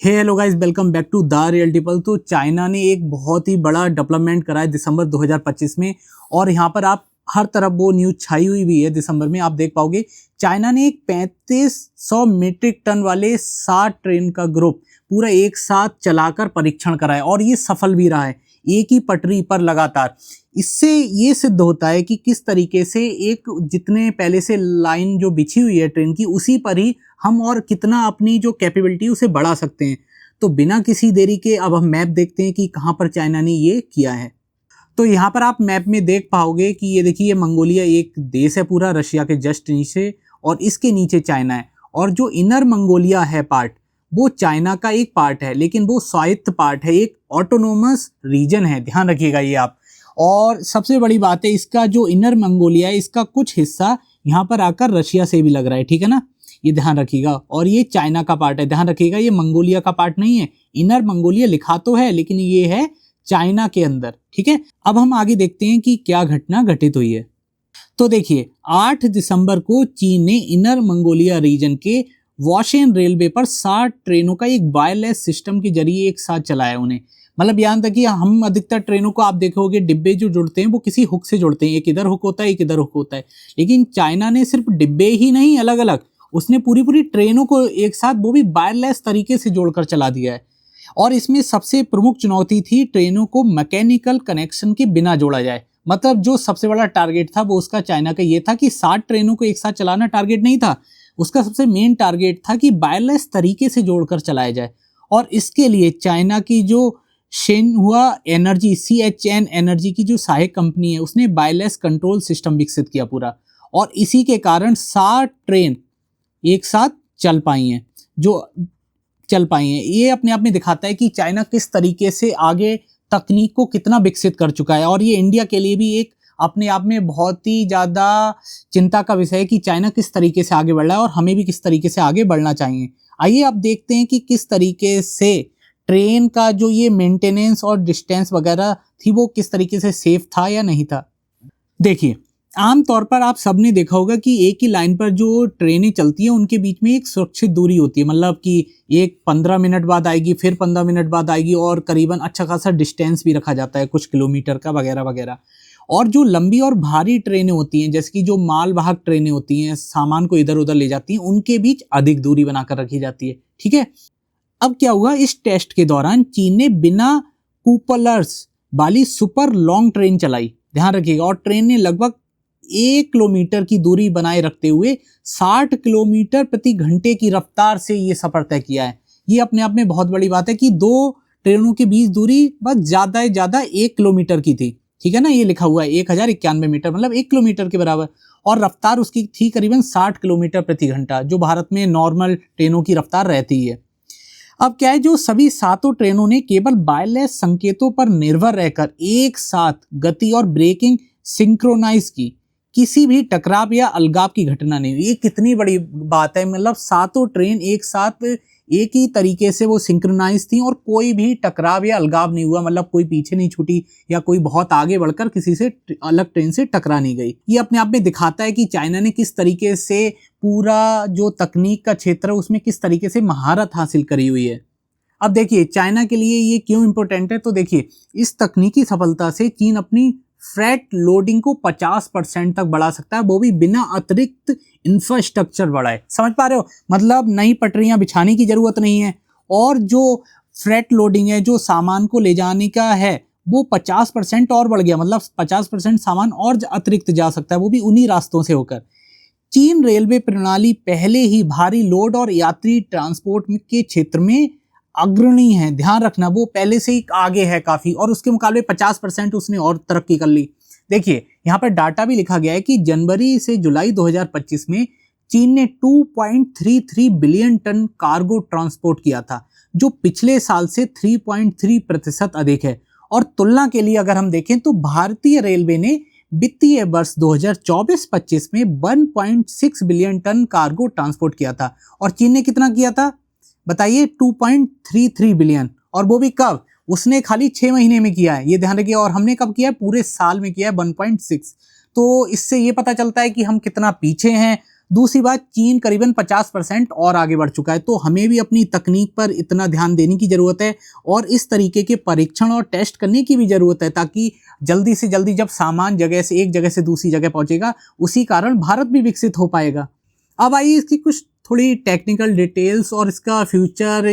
Hey hello guys, welcome back to the real tipple. तो China ने एक बहुत ही बड़ा डेवलपमेंट करा है दिसंबर 2025 में, और यहाँ पर आप हर तरफ वो न्यूज छाई हुई भी है। दिसंबर में आप देख पाओगे चाइना ने एक 3500 मीट्रिक टन वाले 60 ट्रेन का ग्रुप पूरा एक साथ चलाकर परीक्षण कराया, और ये सफल भी रहा है एक ही पटरी पर लगातार। इससे ये सिद्ध होता है कि किस तरीके से एक जितने पहले से लाइन जो बिछी हुई है ट्रेन की, उसी पर ही हम और कितना अपनी जो कैपेबिलिटी उसे बढ़ा सकते हैं। तो बिना किसी देरी के अब हम मैप देखते हैं कि कहाँ पर चाइना ने ये किया है। तो यहाँ पर आप मैप में देख पाओगे कि ये देखिए, ये मंगोलिया एक देश है पूरा रशिया के जस्ट नीचे, और इसके नीचे चाइना है। और जो इनर मंगोलिया है पार्ट, वो चाइना का एक पार्ट है, लेकिन वो स्वायत्त पार्ट है, एक ऑटोनोमस रीजन है, ध्यान रखिएगा ये आप। और सबसे बड़ी बात है, इसका जो इनर मंगोलिया है, इसका कुछ हिस्सा यहाँ पर आकर रशिया से भी लग रहा है, ठीक है ना, ये ध्यान रखिएगा। और ये चाइना का पार्ट है, ध्यान रखिएगा, ये मंगोलिया का पार्ट नहीं है। इनर मंगोलिया लिखा तो है, लेकिन ये है चाइना के अंदर, ठीक है। अब हम आगे देखते हैं कि क्या घटना घटित हुई है। तो देखिए, 8 दिसंबर को चीन ने इनर मंगोलिया रीजन के वॉशेन रेलवे पर 60 ट्रेनों का एक वायरलेस सिस्टम के जरिए एक साथ चलाया उन्हें। मतलब यहाँ तक कि हम अधिकतर ट्रेनों को आप देखोगे, डिब्बे जो जुड़ते हैं वो किसी हुक से जुड़ते हैं, एक इधर हुक होता है, एक इधर हुक होता है। लेकिन चाइना ने सिर्फ डिब्बे ही नहीं, अलग अलग उसने पूरी पूरी ट्रेनों को एक साथ, वो भी वायरलेस तरीके से जोड़कर चला दिया है। और इसमें सबसे प्रमुख चुनौती थी ट्रेनों को मैकेनिकल कनेक्शन के बिना जोड़ा जाए। मतलब जो सबसे बड़ा टारगेट था वो उसका चाइना का ये था कि 60 ट्रेनों को एक साथ चलाना टारगेट नहीं था, उसका सबसे मेन टारगेट था कि वायरलेस तरीके से जोड़कर चलाया जाए। और इसके लिए चाइना की जो शेनहुआ एनर्जी, CHN एनर्जी की जो सहायक कंपनी है, उसने वायरलेस कंट्रोल सिस्टम विकसित किया पूरा। और इसी के कारण 60 ट्रेन एक साथ चल पाई हैं, ये अपने आप में दिखाता है कि चाइना किस तरीके से आगे तकनीक को कितना विकसित कर चुका है। और ये इंडिया के लिए भी एक अपने आप में बहुत ही ज़्यादा चिंता का विषय है कि चाइना किस तरीके से आगे बढ़ रहा है, और हमें भी किस तरीके से आगे बढ़ना चाहिए। आइए अब देखते हैं कि किस तरीके से ट्रेन का जो ये मेंटेनेंस और डिस्टेंस वगैरह थी, वो किस तरीके से सेफ था या नहीं था। देखिए, आमतौर पर आप सबने देखा होगा कि एक ही लाइन पर जो ट्रेनें चलती हैं, उनके बीच में एक सुरक्षित दूरी होती है। मतलब कि एक 15 मिनट बाद आएगी, फिर 15 मिनट बाद आएगी, और करीबन अच्छा खासा डिस्टेंस भी रखा जाता है, कुछ किलोमीटर का वगैरह वगैरह। और जो लंबी और भारी ट्रेनें होती हैं, जैसे कि जो मालवाहक ट्रेनें होती हैं, सामान को इधर उधर ले जाती हैं, उनके बीच अधिक दूरी बनाकर रखी जाती है, ठीक है। अब क्या हुआ, इस टेस्ट के दौरान चीन ने बिना कूपलर्स वाली सुपर लॉन्ग ट्रेन चलाई, ध्यान रखिएगा। और ट्रेन ने लगभग 1 किलोमीटर की दूरी बनाए रखते हुए 60 किलोमीटर प्रति घंटे की रफ्तार से ये सफर तय किया है। ये अपने आप में बहुत बड़ी बात है कि दो ट्रेनों के बीच दूरी बस ज्यादा से ज्यादा 1 किलोमीटर की थी, ठीक है ना। ये लिखा हुआ है 1091 मीटर, मतलब 1 किलोमीटर के बराबर। और रफ्तार उसकी थी करीबन 60 किलोमीटर प्रति घंटा, जो भारत में नॉर्मल ट्रेनों की रफ्तार रहती है। अब क्या है, जो सभी सातों ट्रेनों ने केवल वायरलेस संकेतों पर निर्भर रहकर एक साथ गति और ब्रेकिंग सिंक्रोनाइज की, किसी भी टकराव या अलगाव की घटना नहीं हुई। ये कितनी बड़ी बात है, मतलब सातों ट्रेन एक साथ एक ही तरीके से वो सिंक्रोनाइज थी, और कोई भी टकराव या अलगाव नहीं हुआ। मतलब कोई पीछे नहीं छूटी, या कोई बहुत आगे बढ़कर किसी से अलग ट्रेन से टकरा नहीं गई। ये अपने आप में दिखाता है कि चाइना ने किस तरीके से पूरा जो तकनीक का क्षेत्र है, उसमें किस तरीके से महारत हासिल करी हुई है। अब देखिए, चाइना के लिए ये क्यों इंपॉर्टेंट है। तो देखिए, इस तकनीकी सफलता से चीन अपनी फ्रेट लोडिंग को 50% तक बढ़ा सकता है, वो भी बिना अतिरिक्त इंफ्रास्ट्रक्चर बढ़ाए। समझ पा रहे हो, मतलब नई पटरियां बिछाने की जरूरत नहीं है, और जो फ्रेट लोडिंग है, जो सामान को ले जाने का है, वो 50% और बढ़ गया। मतलब 50% सामान और अतिरिक्त जा सकता है, वो भी उन्हीं रास्तों से होकर। चीन रेलवे प्रणाली पहले ही भारी लोड और यात्री ट्रांसपोर्ट के क्षेत्र में अग्रणी है, ध्यान रखना, वो पहले से ही आगे है काफी, और उसके मुकाबले 50% उसने और तरक्की कर ली। देखिए, यहाँ पर डाटा भी लिखा गया है कि जनवरी से जुलाई 2025 में चीन ने 2.33 बिलियन टन कार्गो ट्रांसपोर्ट किया था, जो पिछले साल से 3.3% अधिक है। और तुलना के लिए अगर हम देखें तो भारतीय रेलवे ने वित्तीय वर्ष 2024-25 में 1.6 बिलियन टन कार्गो ट्रांसपोर्ट किया था, और चीन ने कितना किया था बताइए, 2.33 बिलियन। और वो भी कब, उसने खाली 6 महीने में किया है, ये ध्यान रखिए। और हमने कब किया है, पूरे साल में किया है, 1.6। तो इससे ये पता चलता है कि हम कितना पीछे हैं। दूसरी बात, चीन करीबन 50% और आगे बढ़ चुका है, तो हमें भी अपनी तकनीक पर इतना ध्यान देने की ज़रूरत है और इस तरीके के परीक्षण और टेस्ट करने की भी ज़रूरत है, ताकि जल्दी से जल्दी जब सामान जगह से एक जगह से दूसरी जगह पहुंचेगा, उसी कारण भारत भी विकसित हो पाएगा। अब आइए इसकी कुछ थोड़ी टेक्निकल डिटेल्स और इसका फ्यूचर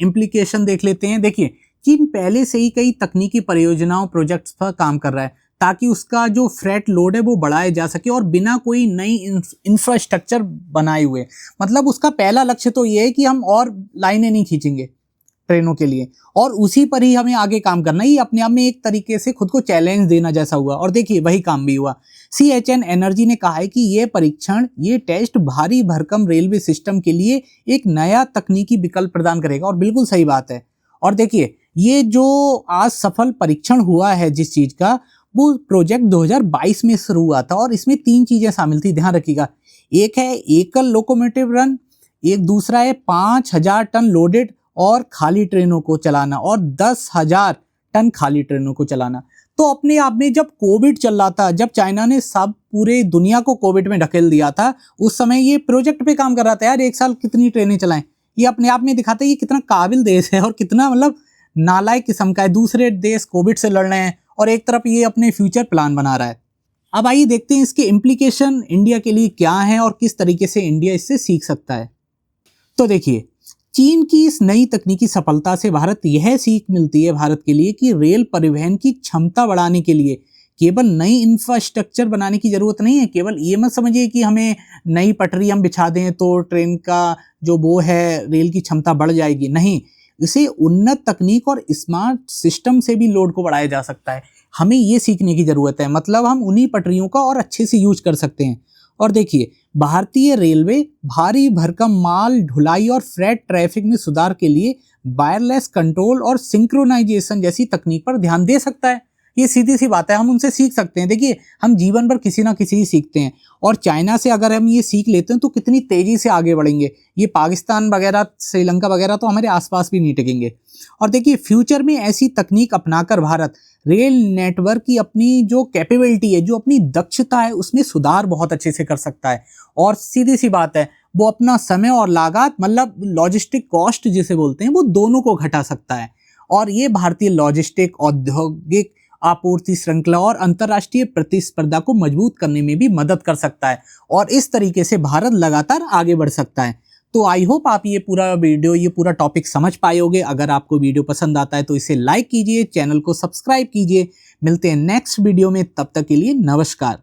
इम्प्लीकेशन देख लेते हैं। देखिए, चीन पहले से ही कई तकनीकी परियोजनाओं प्रोजेक्ट्स पर काम कर रहा है, ताकि उसका जो फ्रेट लोड है वो बढ़ाया जा सके और बिना कोई नई इंफ्रास्ट्रक्चर बनाए हुए। मतलब उसका पहला लक्ष्य तो ये है कि हम और लाइनें नहीं खींचेंगे ट्रेनों के लिए, और उसी पर ही हमें आगे काम करना है। ये अपने आप में एक तरीके से खुद को चैलेंज देना जैसा हुआ, और देखिए वही काम भी हुआ। CHN एनर्जी ने कहा है कि ये परीक्षण, ये टेस्ट भारी भरकम रेलवे सिस्टम के लिए एक नया तकनीकी विकल्प प्रदान करेगा, और बिल्कुल सही बात है। और देखिए, ये जो आज सफल परीक्षण हुआ है जिस चीज का, वो प्रोजेक्ट 2022 में शुरू हुआ था, और इसमें 3 चीजें शामिल थी, ध्यान रखिएगा। एक है एकल लोकोमोटिव रन, एक दूसरा है 5000 टन लोडेड और खाली ट्रेनों को चलाना, और 10,000 टन खाली ट्रेनों को चलाना। तो अपने आप में जब कोविड चल रहा था, जब चाइना ने सब पूरे दुनिया को कोविड में ढकेल दिया था, उस समय ये प्रोजेक्ट पे काम कर रहा था। यार, एक साल कितनी ट्रेनें चलाएं, ये अपने आप में दिखाता है ये कितना काबिल देश है और कितना मतलब नालायक किस्म का है। दूसरे देश कोविड से लड़ रहे हैं और एक तरफ ये अपने फ्यूचर प्लान बना रहा है। अब आइए देखते हैं इसके इम्प्लीकेशन इंडिया के लिए क्या है और किस तरीके से इंडिया इससे सीख सकता है। तो देखिए, चीन की इस नई तकनीकी सफलता से भारत यह सीख मिलती है भारत के लिए कि रेल परिवहन की क्षमता बढ़ाने के लिए केवल नई इंफ्रास्ट्रक्चर बनाने की जरूरत नहीं है। केवल ये मत समझिए कि हमें नई पटरी हम बिछा दें तो ट्रेन का जो वो है रेल की क्षमता बढ़ जाएगी, नहीं। इसे उन्नत तकनीक और स्मार्ट सिस्टम से भी लोड को बढ़ाया जा सकता है। हमें ये सीखने की जरूरत है, मतलब हम उन्हीं पटरियों का और अच्छे से यूज कर सकते हैं। और देखिए, भारतीय रेलवे भारी भरकम माल ढुलाई और फ्रेट ट्रैफिक में सुधार के लिए वायरलेस कंट्रोल और सिंक्रोनाइजेशन जैसी तकनीक पर ध्यान दे सकता है। ये सीधी सी बात है, हम उनसे सीख सकते हैं। देखिए, हम जीवन भर किसी ना किसी सीखते हैं, और चाइना से अगर हम ये सीख लेते हैं तो कितनी तेजी से आगे बढ़ेंगे। ये पाकिस्तान वगैरह, श्रीलंका वगैरह तो हमारे आसपास भी नहीं टिकेंगे। और देखिए, फ्यूचर में ऐसी तकनीक अपनाकर भारत रेल नेटवर्क की अपनी जो कैपेबिलिटी है, जो अपनी दक्षता है, उसमें सुधार बहुत अच्छे से कर सकता है। और सीधी सी बात है, वो अपना समय और लागत, मतलब लॉजिस्टिक कॉस्ट जिसे बोलते हैं, वो दोनों को घटा सकता है। और ये भारतीय लॉजिस्टिक, औद्योगिक आपूर्ति श्रृंखला और अंतर्राष्ट्रीय प्रतिस्पर्धा को मजबूत करने में भी मदद कर सकता है, और इस तरीके से भारत लगातार आगे बढ़ सकता है। तो आई होप आप ये पूरा वीडियो, ये पूरा टॉपिक समझ पाए होगे। अगर आपको वीडियो पसंद आता है तो इसे लाइक कीजिए, चैनल को सब्सक्राइब कीजिए। मिलते हैं नेक्स्ट वीडियो में, तब तक के लिए नमस्कार।